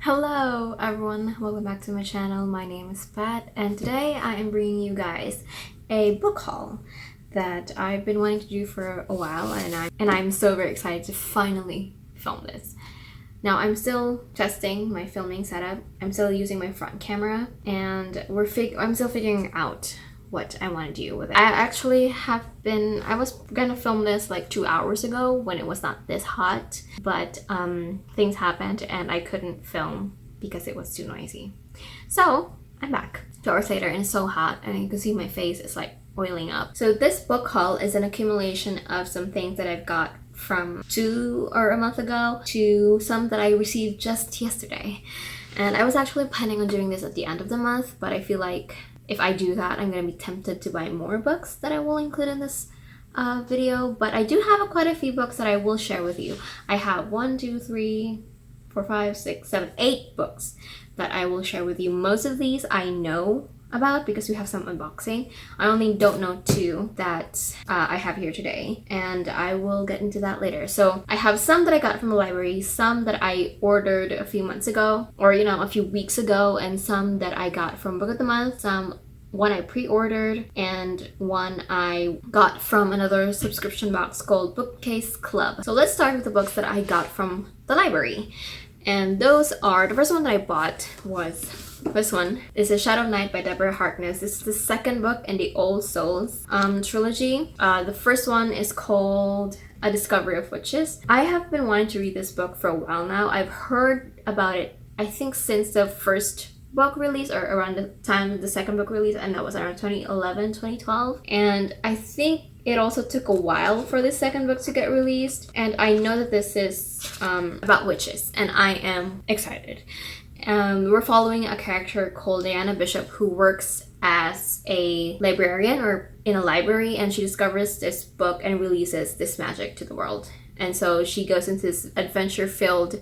Hello everyone, welcome back to my channel. My name is Pat and today I am bringing you guys a book haul that I've been wanting to do for a while and I'm so very excited to finally film this. Now I'm still testing my filming setup. I'm still using my front camera and I'm still figuring out what I want to do with it. I was gonna film this like 2 hours ago when it was not this hot, but things happened and I couldn't film because it was too noisy. So I'm back 2 hours later and it's so hot and you can see my face is like oiling up. So this book haul is an accumulation of some things that I've got from a month ago to some that I received just yesterday. And I was actually planning on doing this at the end of the month, but I feel like if I do that, I'm going to be tempted to buy more books that I will include in this video. But I do have quite a few books that I will share with you. I have 8 books that I will share with you. Most of these I know about because we have some unboxing. I only don't know 2 that I have here today, and I will get into that later. So I have some that I got from the library, some that I ordered a few months ago or a few weeks ago, and some that I got from Book of the Month, one I pre-ordered, and one I got from another subscription box called Bookcase Club. So let's start with the books that I got from the library. And those are, the first one that I bought was this one. It's A Shadow of Night by Deborah Harkness. This is the second book in the Old Souls trilogy. The first one is called A Discovery of Witches. I have been wanting to read this book for a while now. I've heard about it, I think, since the first book release or around the time of the second book release, and that was around 2011, 2012. And I think it also took a while for the second book to get released. And I know that this is about witches, and I am excited. We're following a character called Diana Bishop who works as a librarian or in a library, and she discovers this book and releases this magic to the world. And so she goes into this adventure-filled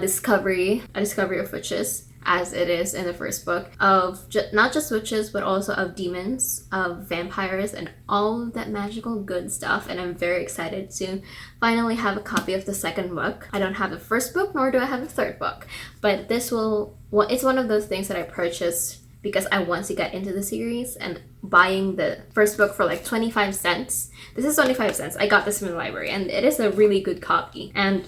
discovery of witches, as it is in the first book, of not just witches but also of demons, of vampires, and all of that magical good stuff. And I'm very excited to finally have a copy of the second book. I don't have the first book, nor do I have the third book, but it's one of those things that I purchased because I want to get into the series, and buying the first book for like 25 cents. This is 25 cents. I got this from the library and it is a really good copy. And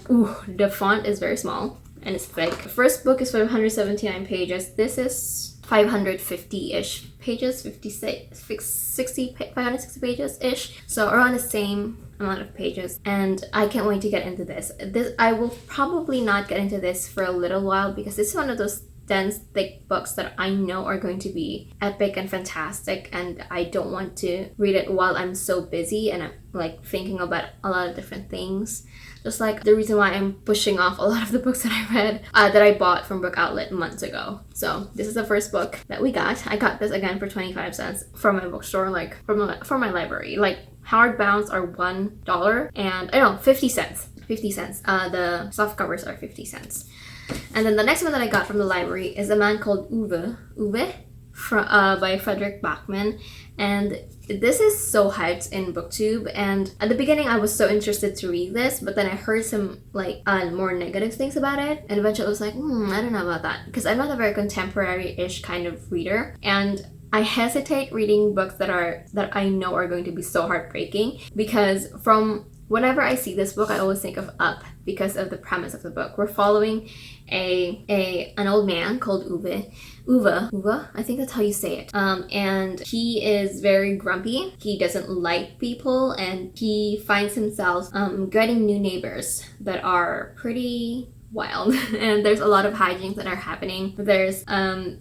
the font is very small and it's thick. The first book is 579 pages. This is 550-ish pages, 560 pages-ish. So around the same amount of pages. And I can't wait to get into this. I will probably not get into this for a little while because this is one of those dense, thick books that I know are going to be epic and fantastic, and I don't want to read it while I'm so busy and I'm like thinking about a lot of different things. Just like the reason why I'm pushing off a lot of the books that I read that I bought from Book Outlet months ago. So this is the first book that we got. I got this again for 25 cents from my bookstore, like from my library. Like hardbounds are $1 and 50 cents. 50 cents. The soft covers are 50 cents. And then the next one that I got from the library is A Man Called Ove by Frederick Bachman. And this is so hyped in BookTube, and at the beginning I was so interested to read this, but then I heard some more negative things about it, and eventually I was like, I don't know about that, because I'm not a very contemporary-ish kind of reader, and I hesitate reading books that I know are going to be so heartbreaking, because from whenever I see this book, I always think of Up because of the premise of the book. We're following an old man called Ove, I think that's how you say it. And he is very grumpy. He doesn't like people, and he finds himself getting new neighbors that are pretty wild. And there's a lot of hijinks that are happening. There's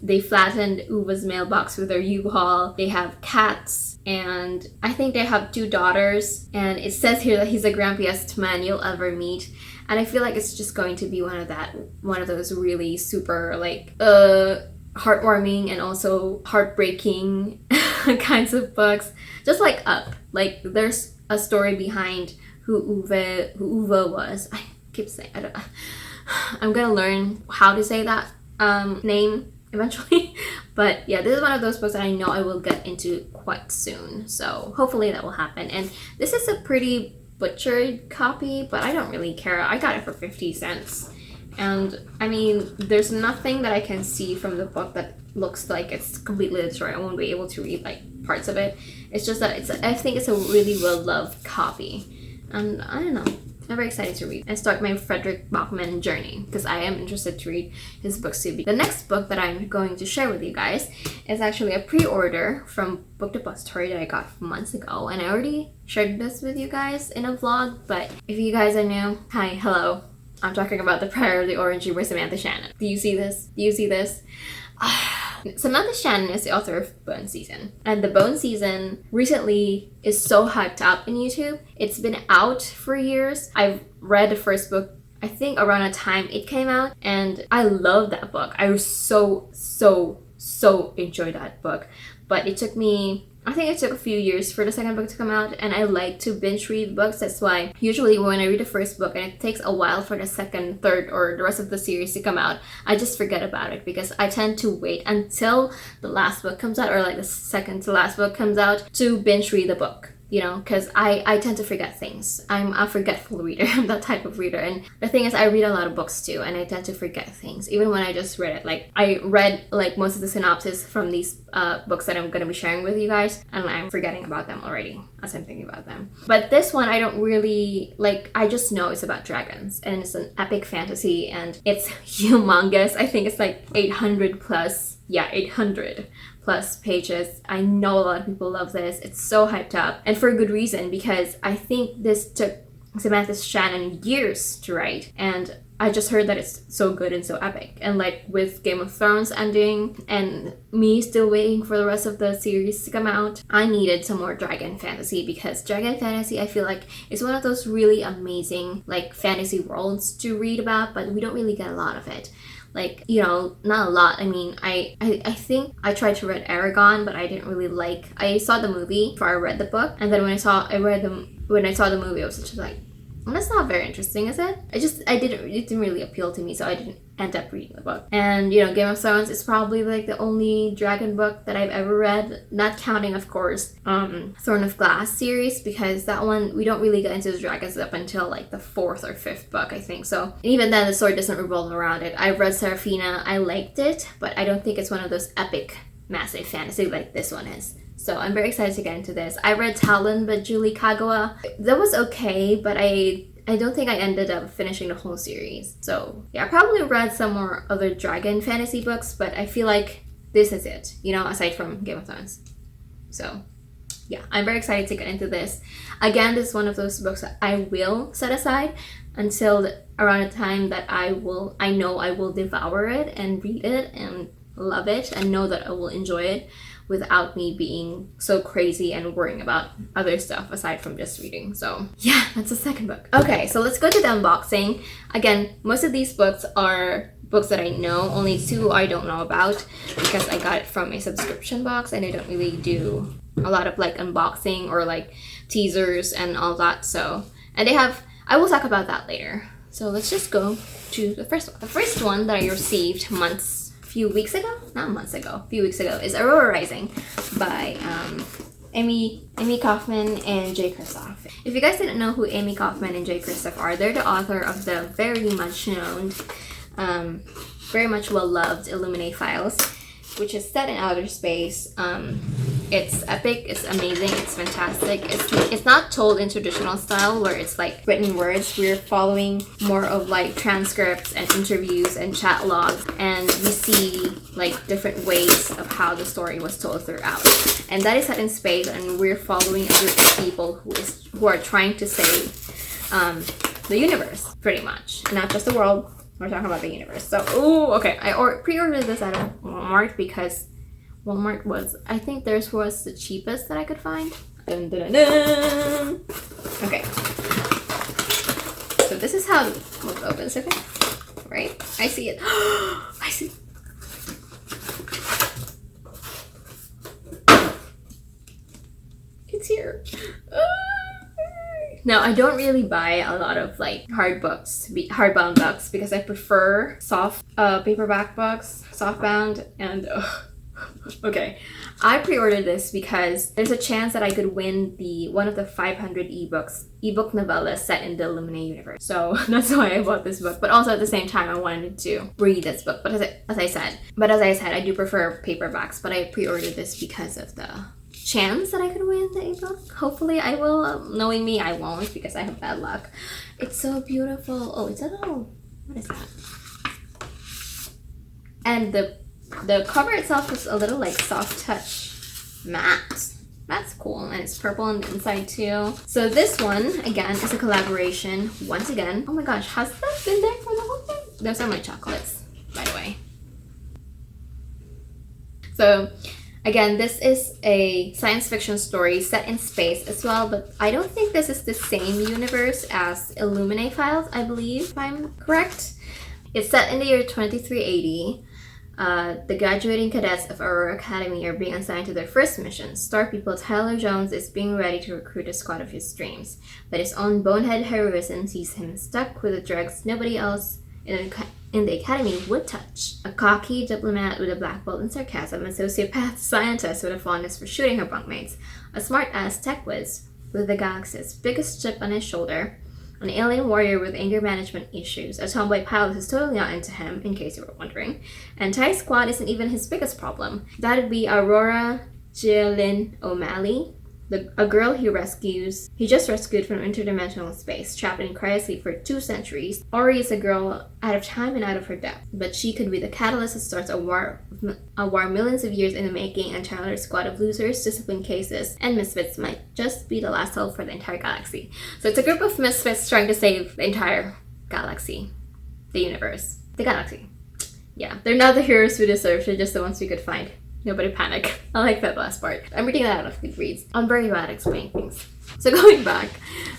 they flattened Uwe's mailbox with their U-Haul. They have cats, and I think they have 2 daughters, and it says here that he's the grumpiest man you'll ever meet. And I feel like it's just going to be one of those really super heartwarming and also heartbreaking kinds of books, just like Up. Like there's a story behind who Uwe was. I keep saying I'm gonna learn how to say that name eventually. But yeah, this is one of those books that I know I will get into quite soon. So hopefully that will happen. And this is a pretty butchered copy, but I don't really care. I got it for 50 cents. And I mean, there's nothing that I can see from the book that looks like it's completely destroyed. I won't be able to read like parts of it. It's just that I think it's a really well-loved copy. And I don't know. I'm very excited to read and start my Frederick Bachman journey because I am interested to read his books too. The next book that I'm going to share with you guys is actually a pre-order from Book Depository that I got months ago, and I already shared this with you guys in a vlog, but if you guys are new, hi, hello. I'm talking about The Priory of the Orange by Samantha Shannon. Do you see this? Do you see this? Samantha Shannon is the author of Bone Season, and the Bone Season recently is so hyped up in YouTube. It's been out for years. I've read the first book, I think around the time it came out, and I love that book. I was so enjoyed that book, but it took me, I think it took a few years for the second book to come out, and I like to binge read books. That's why usually when I read the first book and it takes a while for the second, third, or the rest of the series to come out, I just forget about it because I tend to wait until the last book comes out, or like the second to last book comes out, to binge read the book. You know, because I tend to forget things. I'm a forgetful reader. I'm that type of reader. And the thing is, I read a lot of books too, and I tend to forget things, even when I just read it. Like, I read like most of the synopsis from these books that I'm going to be sharing with you guys, and I'm forgetting about them already as I'm thinking about them. But this one, I don't really, like, I just know it's about dragons, and it's an epic fantasy, and it's humongous. I think it's like 800 plus. Yeah, 800 plus pages. I know a lot of people love this. It's so hyped up, and for a good reason, because I think this took Samantha Shannon years to write, and I just heard that it's so good and so epic. And like with Game of Thrones ending and me still waiting for the rest of the series to come out, I needed some more dragon fantasy, because dragon fantasy, I feel like, is one of those really amazing like fantasy worlds to read about, but we don't really get a lot of it. Like, you know, not a lot. I mean, I think I tried to read Aragon, but I didn't really like. I saw the movie before I read the book, and then when I saw the movie, I was just like, well, that's not very interesting, is it? It didn't really appeal to me, so I didn't end up reading the book. And, you know, Game of Thrones is probably like the only dragon book that I've ever read, not counting, of course, Throne of Glass series, because that one, we don't really get into the dragons up until like the 4th or 5th book, I think. So even then, the story doesn't revolve around it. I read Serafina, I liked it, but I don't think it's one of those epic, massive fantasy like this one is. So I'm very excited to get into this. I read Talon by Julie Kagawa. That was okay, but I don't think I ended up finishing the whole series. So yeah, I probably read some more other dragon fantasy books, but I feel like this is it, you know, aside from Game of Thrones. So yeah, I'm very excited to get into this. Again, this is one of those books that I will set aside until around the time that I know I will devour it and read it and love it and know that I will enjoy it, without me being so crazy and worrying about other stuff aside from just reading. So yeah, that's the second book. Okay, so let's go to the unboxing. Again, most of these books are books that I know. Only 2 I don't know about, because I got it from a subscription box, and I don't really do a lot of like unboxing or like teasers and all that. So, and I will talk about that later. So let's just go to the first one. The first one that I received few weeks ago is Aurora Rising by Amy Kaufman and Jay Kristoff. If you guys didn't know who Amy Kaufman and Jay Kristoff are, they're the author of the very much known, very much well-loved Illuminate Files, which is set in outer space. It's epic, it's amazing, it's fantastic. It's not told in traditional style where it's like written words. We're following more of like transcripts and interviews and chat logs, and we see like different ways of how the story was told throughout. And that is set in space, and we're following a group of people who are trying to save the universe, pretty much. Not just the world, we're talking about the universe. So, okay, I pre-ordered this at Walmart because Walmart was, I think theirs was the cheapest that I could find. Dun, dun, dun, dun. Okay. So this is how the book opens, okay? Right? I see it. I see. It's here. Now, I don't really buy a lot of like hardbound books, because I prefer soft paperback books, softbound, and Okay, I pre-ordered this because there's a chance that I could win one of the 500 ebook novellas set in the Illuminae universe. So that's why I bought this book. But also at the same time, I wanted to read this book. But as I said, I do prefer paperbacks. But I pre-ordered this because of the chance that I could win the ebook. Hopefully, I will. Knowing me, I won't because I have bad luck. It's so beautiful. Oh, it's a little. What is that? And the cover itself is a little like soft touch matte. That's cool. And it's purple on the inside too. So this one, again, is a collaboration. Once again, oh my gosh, has that been there for the whole thing? Those are my chocolates, by the way. So again, this is a science fiction story set in space as well, but I don't think this is the same universe as Illuminae Files, I believe, if I'm correct. It's set in the year 2380. The graduating cadets of Aurora Academy are being assigned to their first mission. Star pupil Tyler Jones is being ready to recruit a squad of his dreams, but his own bonehead heroism sees him stuck with the drugs nobody else in the academy would touch. A cocky diplomat with a black belt in sarcasm, a sociopath scientist with a fondness for shooting her bunkmates, a smart-ass tech whiz with the galaxy's biggest chip on his shoulder, an alien warrior with anger management issues, a tomboy pilot who's totally not into him, in case you were wondering, and Ty's squad isn't even his biggest problem. That'd be Aurora O'Malley, a girl he just rescued from interdimensional space, trapped in cryosleep for 2 centuries. Ori is a girl out of time and out of her depth, but she could be the catalyst that starts a war millions of years in the making, and Tyler's squad of losers, disciplined cases, and misfits might just be the last hope for the entire galaxy. So it's a group of misfits trying to save the entire galaxy, the universe, the galaxy. Yeah, they're not the heroes we deserve, they're just the ones we could find. Nobody panic. I like that last part. I'm reading that out of Goodreads. I'm very bad at explaining things. So going back,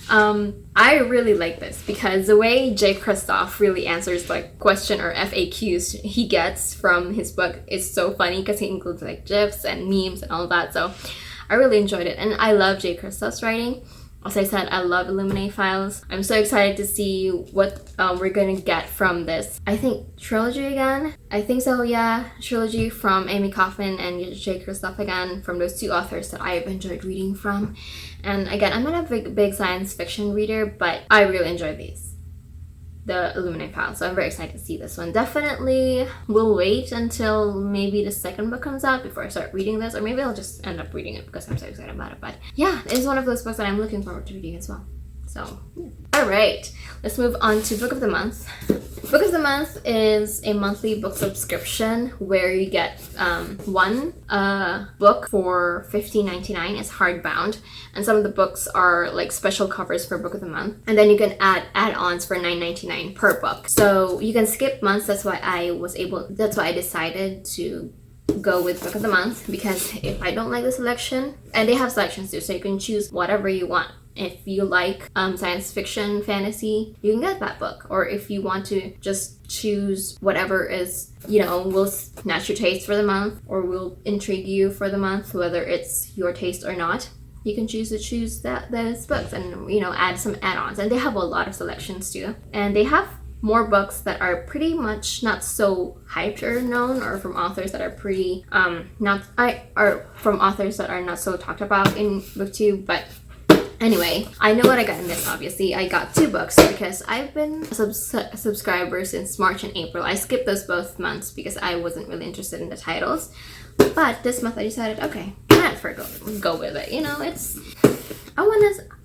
I really like this because the way Jay Kristoff really answers like question or FAQs he gets from his book is so funny because he includes like GIFs and memes and all that. So I really enjoyed it, and I love Jay Kristoff's writing. As I said, I love Illuminae Files. I'm so excited to see what we're gonna get from this. I think trilogy again. I think so, yeah. Trilogy from Amy Kaufman and Jay Kristoff again, from those 2 authors that I've enjoyed reading from. And again, I'm not a big science fiction reader, but I really enjoy these. The Illuminae Files. So I'm very excited to see this one. Definitely will wait until maybe the second book comes out before I start reading this, or maybe I'll just end up reading it because I'm so excited about it. But yeah, it's one of those books that I'm looking forward to reading as well. So yeah. Alright, let's move on to Book of the Month. Book of the Month is a monthly book subscription where you get one book for $15.99. It's hardbound, and some of the books are like special covers for Book of the Month, and then you can add add-ons for $9.99 per book. So you can skip months. That's why I decided to go with Book of the Month, because if I don't like the selection, and they have selections too, so you can choose whatever you want. If you like science fiction, fantasy, you can get that book. Or if you want to just choose whatever is, will match your taste for the month or will intrigue you for the month, whether it's your taste or not, you can choose those books and, add some add-ons. And they have a lot of selections too. And they have more books that are pretty much not so hyped or known, or from authors that are pretty, from authors that are not so talked about in BookTube, but anyway, I know what I got in this, obviously. I got 2 books because I've been a subscriber since March and April. I skipped those both months because I wasn't really interested in the titles. But this month I decided, okay, why not go with it?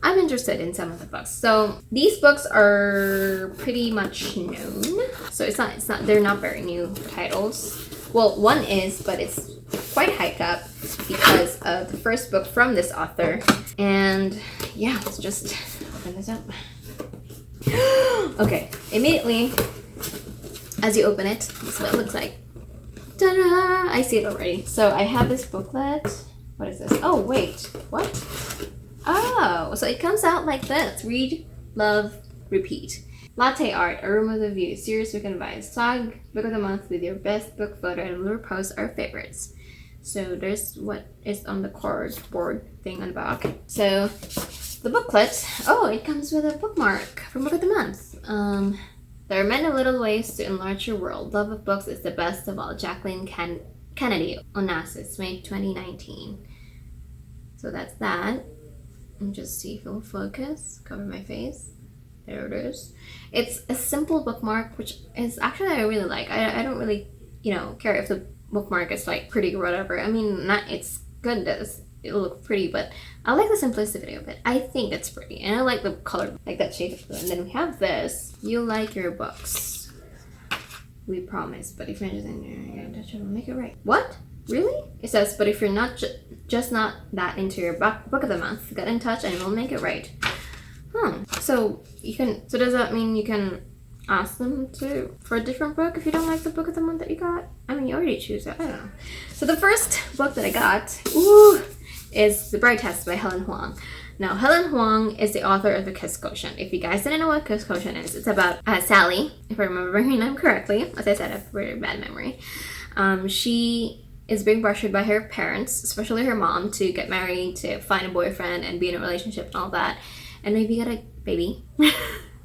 I'm interested in some of the books. So these books are pretty much known. So they're not very new titles. Well, one is, but it's quite hyped up because of the first book from this author. And yeah, let's just open this up. Okay, immediately as you open it, this is what it looks like. Ta-da! I see it already. So I have this booklet. What is this? Oh, wait. What? Oh, so it comes out like this. Read, love, repeat. Latte art, a room with a view, serious book advice, SOG, book of the month with your best book photo, and lure posts are favorites. So there's what is on the cardboard thing on the back. So the booklet, it comes with a bookmark from Book of the Month. There are many little ways to enlarge your world. Love of books is the best of all. Jacqueline Kennedy Onassis, May 2019. So that's that. And just see if it'll focus. Cover my face. There it is. It's a simple bookmark, which is actually I really like. I don't really, care if the bookmark is like pretty or whatever. I mean, it's good. It'll look pretty, but I like the simplicity of it. I think it's pretty, and I like the color, like that shade of blue. And then we have this. You like your books. We promise, but if you're just in your touch, it'll make it right. What? Really? It says, but if you're not just not that into your book of the month, get in touch and we'll make it right. So does that mean you can ask them for a different book if you don't like the book of the month that you got? I mean, you already choose it. I don't know. So the first book that I got, is The Bride Test by Helen Huang. Now, Helen Huang is the author of The Kiss Quotient. If you guys didn't know what Kiss Quotient is, it's about Sally, if I remember her name correctly. As I said, I have a very bad memory. She is being pressured by her parents, especially her mom, to get married, to find a boyfriend, and be in a relationship and all that. And maybe get a baby,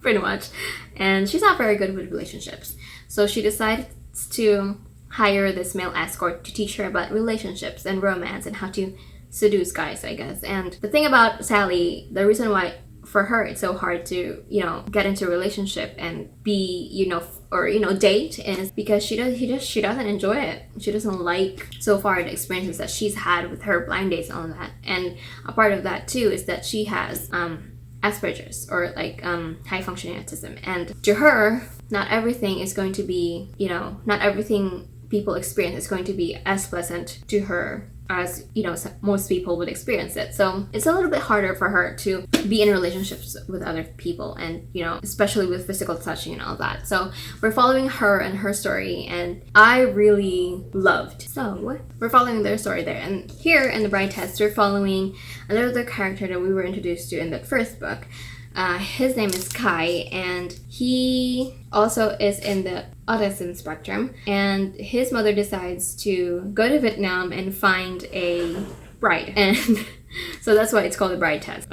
pretty much. And she's not very good with relationships. So she decides to hire this male escort to teach her about relationships and romance and how to seduce guys, I guess. And the thing about Sally, the reason why for her it's so hard to, get into a relationship and be, date is because she doesn't enjoy it. She doesn't like so far the experiences that she's had with her blind dates and all that. And a part of that too is that she has Asperger's, or like high functioning autism, and to her not everything is going to be, not everything people experience is going to be as pleasant to her as most people would experience it. So it's a little bit harder for her to be in relationships with other people, and especially with physical touching and all that. So we're following her and her story, and I really loved. So we're following their story there, and here in The Bride Test we're following another character that we were introduced to in the first book. His name is Kai, and he also is in the autism spectrum, and his mother decides to go to Vietnam and find a bride, and so that's why it's called The Bride Test.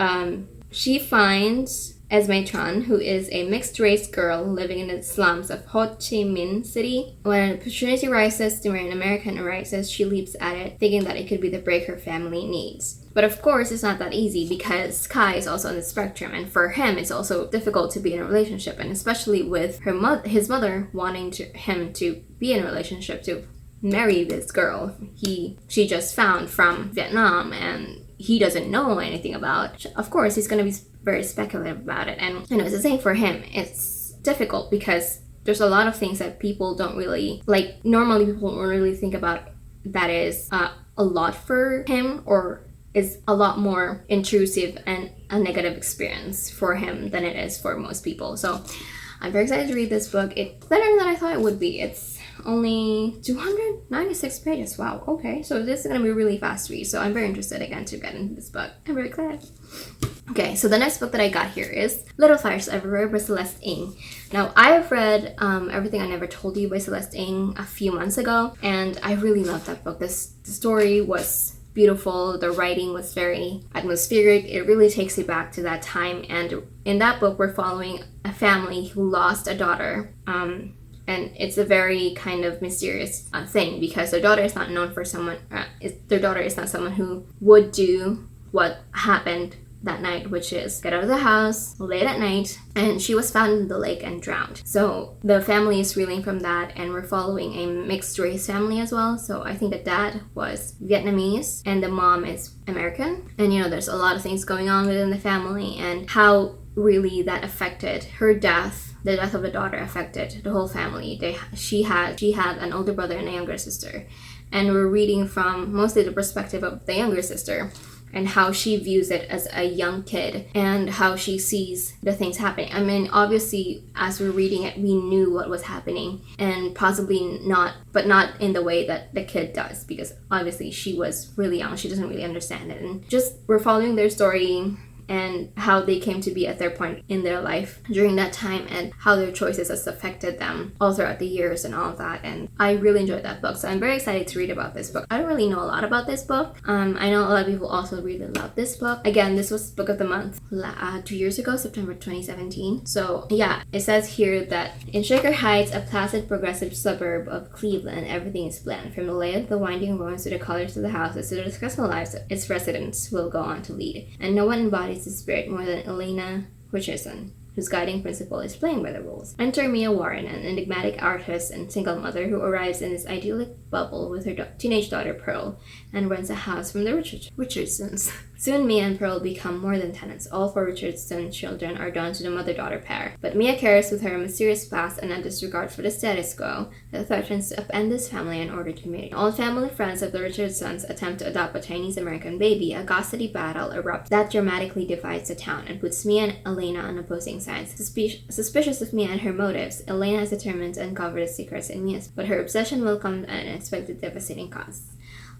She finds Esme Tran, who is a mixed-race girl living in the slums of Ho Chi Minh City. When an opportunity arises to marry an American arises, she leaps at it, thinking that it could be the break her family needs. But of course, it's not that easy because Kai is also on the spectrum, and for him, it's also difficult to be in a relationship, and especially with his mother wanting him to be in a relationship, to marry this girl she just found from Vietnam, and he doesn't know anything about. Of course, he's going to be very speculative about it, and it's the same for him. It's difficult because there's a lot of things that people don't really like. Normally, people don't really think about that is a lot for him, or is a lot more intrusive and a negative experience for him than it is for most people. So I'm very excited to read this book. It's better than I thought it would be. It's only 296 pages. Wow, okay. So this is going to be a really fast read. So I'm very interested again to get into this book. I'm very excited. Okay, so the next book that I got here is Little Fires Everywhere by Celeste Ng. Now, I've read Everything I Never Told You by Celeste Ng a few months ago, and I really loved that book. The story was beautiful. The writing was very atmospheric. It really takes you back to that time. And in that book, we're following a family who lost a daughter. And it's a very kind of mysterious thing because their daughter is not known for someone. Their daughter is not someone who would do what happened that night, which is get out of the house late at night, and she was found in the lake and drowned. So the family is reeling from that, and we're following a mixed race family as well. So I think the dad was Vietnamese and the mom is American, and there's a lot of things going on within the family, and how really that affected her death. The death of the daughter affected the whole family. She had an older brother and a younger sister, and we're reading from mostly the perspective of the younger sister, and how she views it as a young kid, and how she sees the things happening. I mean, obviously, as we're reading it, we knew what was happening, and possibly not in the way that the kid does, because obviously she was really young. She doesn't really understand it. And just, we're following their story, and how they came to be at their point in their life during that time, and how their choices has affected them all throughout the years and all of that. And I really enjoyed that book, so I'm very excited to read about this book. I don't really know a lot about this book. I know a lot of people also really love this book. Again, this was book of the month 2 years ago, September 2017. So yeah, it says here that in Shaker Heights, a placid progressive suburb of Cleveland, everything is bland. From the layout of the winding roads to the colors of the houses to the disgraceful lives its residents will go on to lead. And no one embodies the spirit more than Elena Richardson, whose guiding principle is playing by the rules. Enter Mia Warren, an enigmatic artist and single mother who arrives in this idyllic bubble with her teenage daughter Pearl and rents a house from the Richardsons. Soon Mia and Pearl become more than tenants. All four Richardson children are drawn to the mother-daughter pair, but Mia carries with her a mysterious past and a disregard for the status quo that threatens to upend this family and ordered community. All family friends of the Richardsons attempt to adopt a Chinese-American baby. A ghastly battle erupts that dramatically divides the town and puts Mia and Elena on opposing sides. Suspicious of Mia and her motives, Elena is determined to uncover the secrets in Mia's, but her obsession will come at unexpected devastating costs.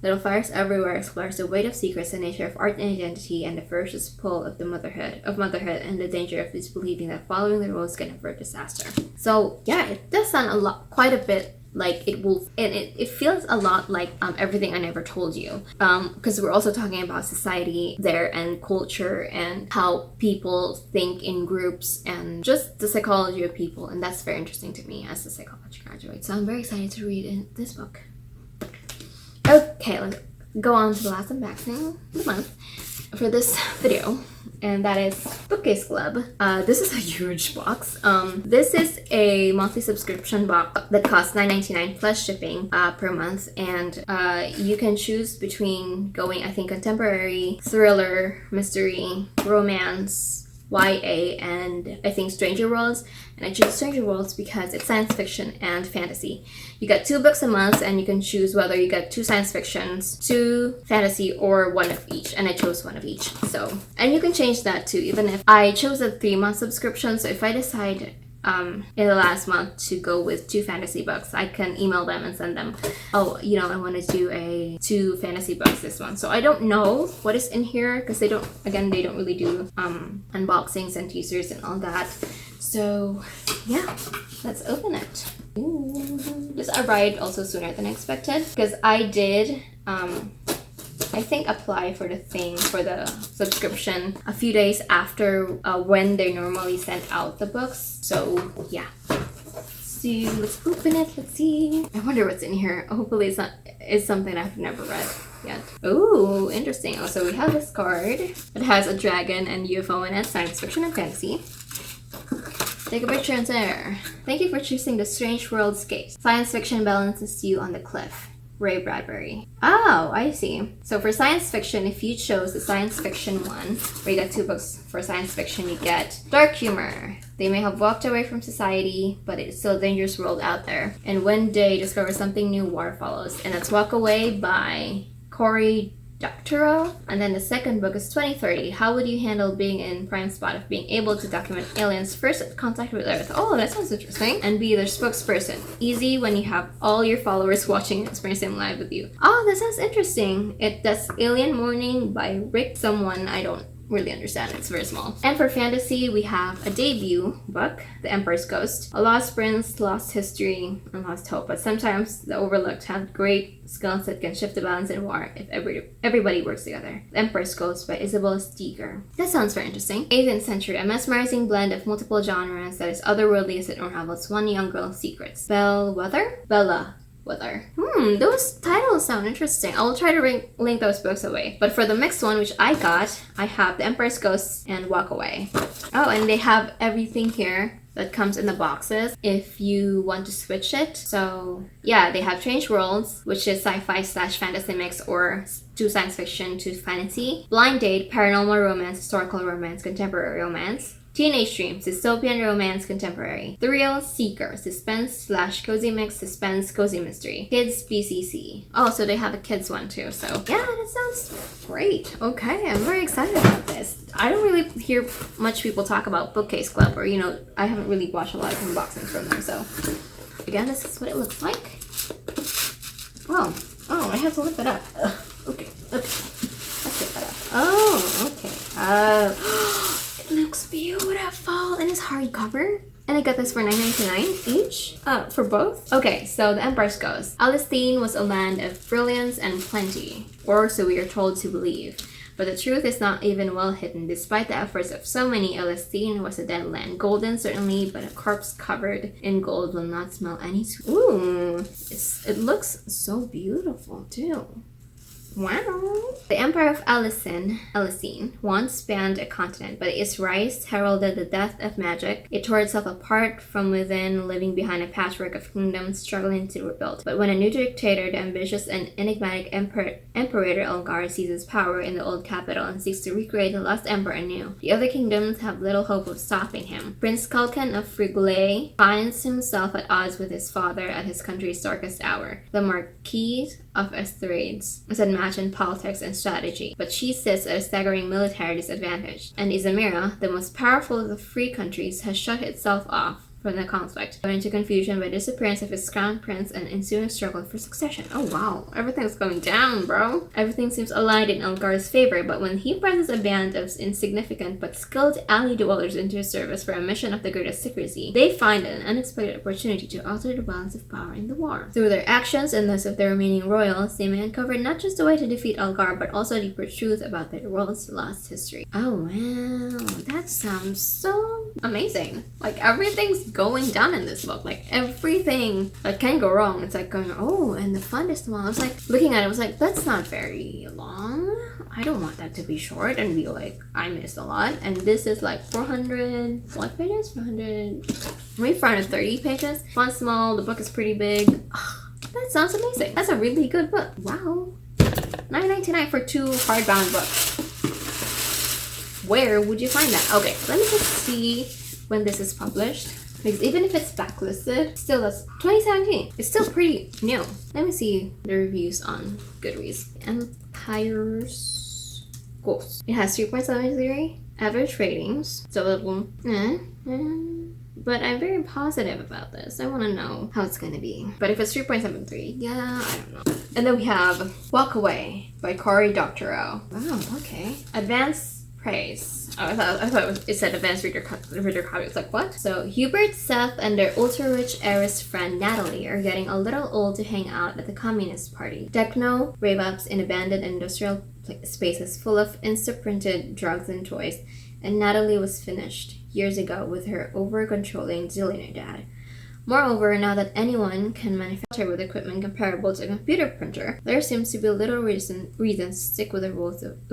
Little Fires Everywhere explores the weight of secrets, the nature of art and identity, and the ferocious pull of motherhood, and the danger of disbelieving that following the rules can avert disaster. So yeah, it does sound quite a bit like it will, and it feels a lot like Everything I Never Told You, because we're also talking about society there and culture and how people think in groups and just the psychology of people, and that's very interesting to me as a psychology graduate. So I'm very excited to read in this book. Okay, let's go on to the last unboxing of the month for this video, and that is Bookcase Club. This is a huge box. This is a monthly subscription box that costs $9.99 plus shipping per month, and you can choose between going, I think, contemporary, thriller, mystery, romance, YA, and I think Stranger Worlds. And I choose Stranger Worlds because it's science fiction and fantasy. You get 2 books a month, and you can choose whether you get 2 science fictions, 2 fantasy, or 1 of each. And I chose 1 of each. So, and you can change that too, even if I chose a 3-month subscription. So if I decide in the last month to go with 2 fantasy books, I can email them and send them, oh, you know, I want to do 2 fantasy books this month. So I don't know what is in here because they don't really do unboxings and teasers and all that. So yeah, let's open it. Ooh. This arrived also sooner than expected because I did I think apply for the subscription a few days after when they normally send out the books. So yeah, let's open it. Let's see. I wonder what's in here. Hopefully it's something I've never read yet. Oh, interesting. Also, we have this card. It has a dragon and UFO in it, science fiction and fantasy. Take a picture and share. Thank you for choosing the Strange Worldscape. Science fiction balances you on the cliff. Ray Bradbury. Oh, I see. So for science fiction, if you chose the science fiction one, where you get 2 books for science fiction, you get dark humor. They may have walked away from society, but it's still a dangerous world out there. And when they discover something new, war follows. And that's Walkaway by Cory, Doctorow. And then the second book is 2030. How would you handle being in prime spot of being able to document aliens' first contact with Earth? Oh, that sounds interesting. And be their spokesperson. Easy when you have all your followers watching and experiencing live with you. Oh, that sounds interesting. That's Alien Morning by Rick someone. I don't really understand. It's very small. And for fantasy, we have a debut book, The Emperor's Ghost. A lost prince, lost history, and lost hope. But sometimes the overlooked have great skills that can shift the balance in war if everybody works together. The Emperor's Ghost by Isabelle Steiger. That sounds very interesting. 18th century, a mesmerizing blend of multiple genres that is otherworldly as it unravels one young girl's secrets. Bella Weather. Those titles sound interesting. I'll try to link those books away. But for the mixed one, which I got, I have The Emperor's Ghost and Walkaway. Oh, and they have everything here that comes in the boxes if you want to switch it. So yeah, they have Strange Worlds, which is sci-fi/fantasy mix, or 2 science fiction, 2 fantasy. Blind Date, paranormal romance, historical romance, contemporary romance. Teenage Dreams, dystopian romance, contemporary. Thrill Seeker, suspense/cozy mix, suspense, cozy mystery. Kids BCC. Oh, so they have a kids one too. So yeah, that sounds great. Okay, I'm very excited about this. I don't really hear much people talk about Bookcase Club, or I haven't really watched a lot of unboxings from them. So again, this is what it looks like. Oh, I have to lift it up. Okay. Let's get that up. Oh, okay. this for $9.99 each for both. Okay, so the Empress goes. Alistine was a land of brilliance and plenty, or so we are told to believe. But the truth is not even well hidden. Despite the efforts of so many, Alistine was a dead land. Golden, certainly, but a corpse covered in gold will not smell any sweet. Ooh, it looks so beautiful, too. Wow. The Empire of Alicine once spanned a continent, but its rise heralded the death of magic. It tore itself apart from within, leaving behind a patchwork of kingdoms struggling to rebuild. But when a new dictator, the ambitious and enigmatic Emperor Elgar, seizes power in the old capital and seeks to recreate the lost empire anew, the other kingdoms have little hope of stopping him. Prince Culcan of Frigolay finds himself at odds with his father at his country's darkest hour. The Marquis of Estrades is unmatched in politics and strategy, but she sits at a staggering military disadvantage, and Izamira, the most powerful of the free countries, has shut itself off from the conflict, thrown into confusion by the disappearance of his crown prince and ensuing struggle for succession. Oh wow, everything's going down, bro. Everything seems aligned in Elgar's favor, but when he presses a band of insignificant but skilled alley dwellers into his service for a mission of the greatest secrecy, they find an unexpected opportunity to alter the balance of power in the war. Through their actions and those of the remaining royals, they may uncover not just a way to defeat Elgar, but also a deeper truth about their world's lost history. Oh wow, that sounds so amazing. Like everything's going down in this book. Like everything that can go wrong, it's like going, oh, and the fun is small. I was like looking at it, I was like, that's not very long. I don't want that to be short and be like, I missed a lot. And this is like 400 what pages? 400, maybe 430 pages. Font small, the book is pretty big. That sounds amazing. That's a really good book. Wow. $9.99 for 2 hardbound books. Where would you find that? Okay, let me just see when this is published. Because even if it's backlisted, still that's 2017. It's still pretty new. Let me see the reviews on Goodreads. Empire's Ghost. It has 3.73 average ratings. It's a little but I'm very positive about this. I want to know how it's going to be. But if it's 3.73, yeah, I don't know. And then we have Walkaway by Cory Doctorow. Wow, okay. Advanced Praise. Oh, I thought it said advanced reader copy. It's like, what? So Hubert, Seth, and their ultra-rich heiress friend Natalie are getting a little old to hang out at the Communist Party. Techno rave-ups in abandoned industrial spaces full of Insta-printed drugs and toys, and Natalie was finished years ago with her over-controlling zillionaire dad. Moreover, now that anyone can manufacture with equipment comparable to a computer printer, there seems to be little reason to stick with the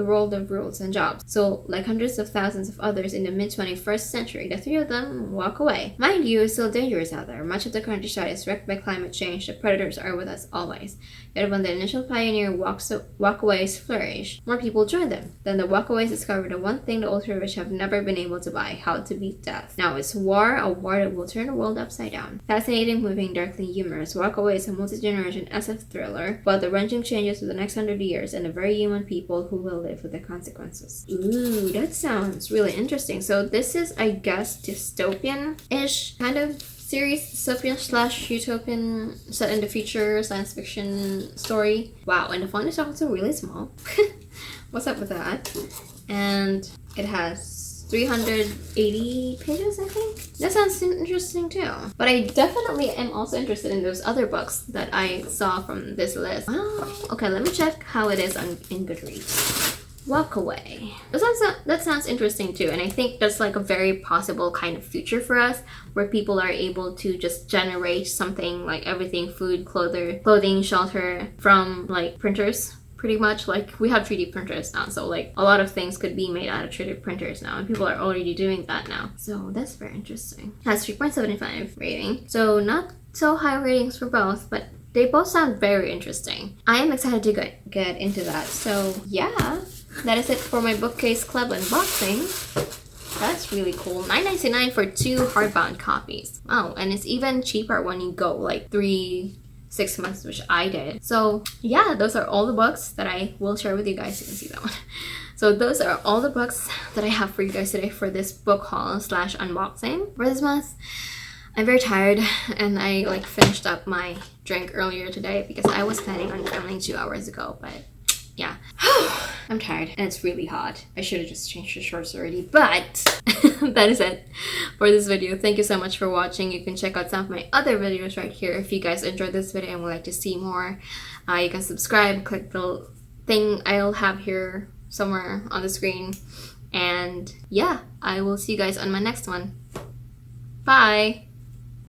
world of rules and jobs. So, like hundreds of thousands of others in the mid-21st century, the 3 of them walk away. Mind you, it's still dangerous out there. Much of the countryside is wrecked by climate change. The predators are with us always. Yet when the initial pioneer walkaways flourish, more people join them. Then the walkaways discover the one thing the ultra-rich have never been able to buy: how to beat death. Now it's war, a war that will turn the world upside down. Fascinating, moving, darkly humorous, Walkaway is a multi-generation SF thriller about the wrenching changes of the next 100 years and the very human people who will live with the consequences. Ooh, that sounds really interesting. So this is, I guess, dystopian-ish kind of series, dystopian/utopian, set in the future, science fiction story. Wow, and the font is also really small. What's up with that? And it has 380 pages, I think. That sounds interesting too. But I definitely am also interested in those other books that I saw from this list. Wow. Okay, let me check how it is in Goodreads. Walkaway. That sounds interesting too, and I think that's like a very possible kind of future for us, where people are able to just generate something like everything, food, clothing, shelter, from like printers. Pretty much, like we have 3D printers now, so like a lot of things could be made out of 3D printers now, and people are already doing that now. So that's very interesting. It has 3.75 rating, so not so high ratings for both, but they both sound very interesting. I am excited to get into that. So yeah, that is it for my Bookcase Club unboxing. That's really cool. $9.99 for 2 hardbound copies. Wow, and it's even cheaper when you go like 6 months, which I did. So yeah, those are all the books that I will share with you guys. You can see that one. So those are all the books that I have for you guys today for this book haul / unboxing for this month. I'm very tired, and I like finished up my drink earlier today because I was planning on filming 2 hours ago, but yeah. I'm tired and it's really hot. I should have just changed the shorts already, but that is it for this video. Thank you so much for watching. You can check out some of my other videos right here. If you guys enjoyed this video and would like to see more, you can subscribe, click the thing I'll have here somewhere on the screen. And yeah, I will see you guys on my next one. Bye!